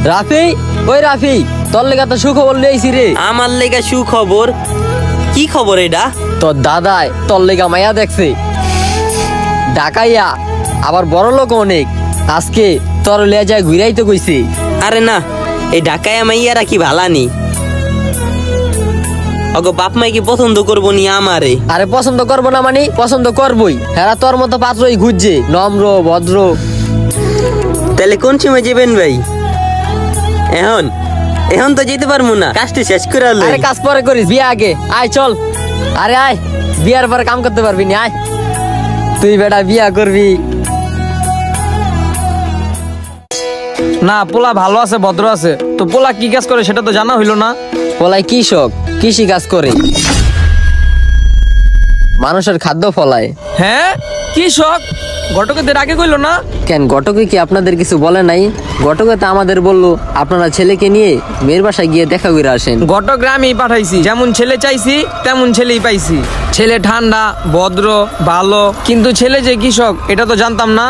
রাফি, ওই রাফি, তোর লেগা তো সুখবর লইছি রে। আমার লেগা সুখবর? কি খবর এটা? তোর দাদায় তোর লেগা মাইয়া দেখছে, ঢাকাইয়া, আবার বড় লোক অনেক। আজকে তোর লিয়া যায় ঘুরাইতে কইছে। আরে না, এই ঢাকায় মাইয়ারা কি ভালানি? ওগো বাপ মাই কি পছন্দ করবো নি আমারে? আরে পছন্দ করবো না মানে পছন্দ করবই। হেরা তোর মতো পাত্রই খুঁজছে, নম্র ভদ্র। তাহলে কোন সময় যাবেন ভাই? এখন এখন তো যেতে পারবো না, কাজটি শেষ করে আলো। আরে কাজ পরে করিস, বিয়ে আগে আয় চল। আরে আয়, বিয়ার পরে কাম করতে পারবি না, আয়। তুই বেটা বিয়া করবি না? পোলা ভালো আছে, ভদ্র আছে, তো পোলা কি কাজ করে সেটা তো জানা হইলো না। পোলাই কৃষক, কৃষি কাজ করে, মানুষের খাদ্য ফলায়। হ্যাঁ, কৃষক? ঘটকের আগে কইলো না কেন? ঘটকে কি আপনাদের কিছু বলে নাই? ঘটকে তো আমাদের বললো আপনারা ছেলেকে নিয়ে মেয়ের বাসায় গিয়ে দেখা করে আসেন। ঘটক আমি পাঠাইছি, যেমন ছেলে চাইছি তেমন ছেলেই পাইছি। ছেলে ঠান্ডা, ভদ্র, ভালো, কিন্তু ছেলে যে কৃষক এটা তো জানতাম না।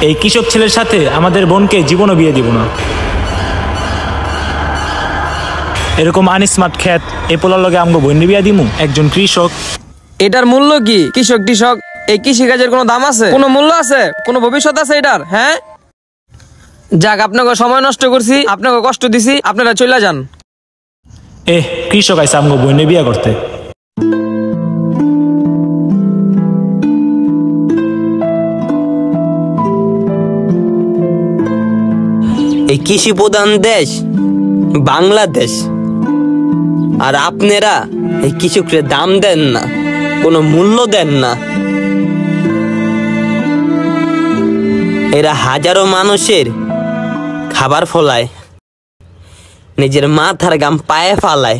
এই কৃষক ছেলের সাথে আমাদের বোনকে জীবনও বিয়ে দিব না। এরকম আনস্মার্ট খ্যাত এই পোলার লগে আমগো বোন বিয়া দিমু একজন কৃষক? এটার মূল্য কি? কৃষক কৃষক, এই কৃষিকাজের কোনো দাম আছে? কোনো মূল্য আছে? কোনো ভবিষ্যৎ আছে এটার? হ্যাঁ, যাক, আপনাকে সময় নষ্ট করছি, আপনাকে কষ্ট দিছি, আপনারা চলে যান। কৃষক আইসা আমগো বোন বিয়া করতে। এই কৃষি প্রধান দেশ বাংলাদেশ, আর আপনারা এই কৃষকদের দাম দেন না, কোনো মূল্য দেন না। এরা হাজারো মানুষের খাবার ফলায়, নিজের মাথার গাম পায়ে ফালায়,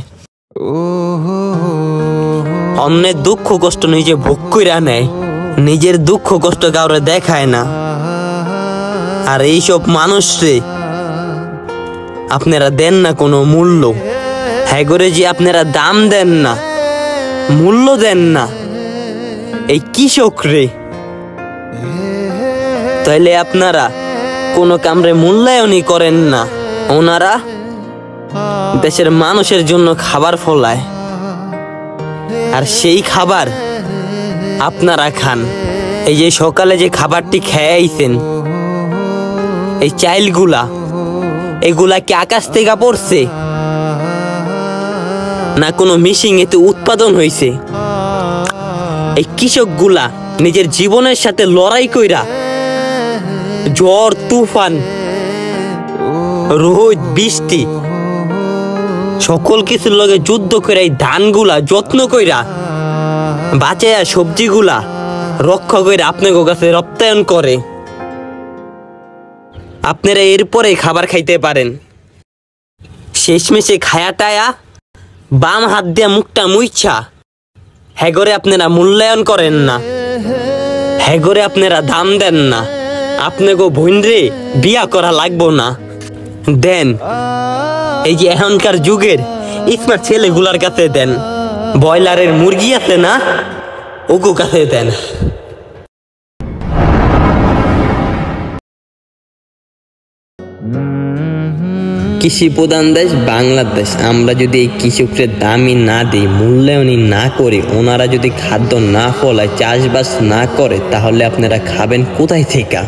অন্যের দুঃখ কষ্ট নিজে ভোগ কইরা নেয়, নিজের দুঃখ কষ্ট কাউরে দেখায় না। আর এইসব মানুষরে আপনারা দেন না কোনো মূল্য। হ্যাঁ করে যে আপনারা দাম দেন না, মূল্য দেন না এই কৃষক রে, তাইলে আপনারা কোনো কামরে মূল্যায়নই করেন না। ওনারা দেশের মানুষের জন্য খাবার ফলায়, আর সেই খাবার আপনারা খান। এই যে সকালে যে খাবারটি খেয়ে আইছেন, এই চাইলগুলা, এগুলা কি আকাশ থেকে পড়ছে না কোনো মিশিং এতে উৎপাদন হয়েছে? এই কৃষকগুলা নিজের জীবনের সাথে লড়াই কইরা ঝড় তুফান রোদ বৃষ্টি সকল কিছুর লগে যুদ্ধ করে এই ধানগুলা যত্ন কইরা বাঁচায়া সবজিগুলা রক্ষা কইরা আপনাদের কাছে রপ্তায়ন করে। আপনারা এরপরে খাবার খাইতে পারেন। শেষমেশে খায়াটায়া বাম হাত দিয়া মুখটা মুইচ্ছা হেগরে আপনারা মূল্যায়ন করেন না, হেগরে আপনারা দাম দেন না। আপনাকে বোনরে বিয়া করা লাগবো না, দেন এই যে এখনকার যুগের স্মার্ট ছেলেগুলার কাছে দেন। ব্রয়লারের মুরগি আছে না, ওগো কাছে দেন। কৃষি প্রধান দেশ বাংলাদেশ, আমরা যদি এই কৃষকদের দামই না দিই, মূল্যায়নই না করি, ওনারা যদি খাদ্য না ফলায়, চাষবাস না করে, তাহলে আপনারা খাবেন কোথায় থেকে?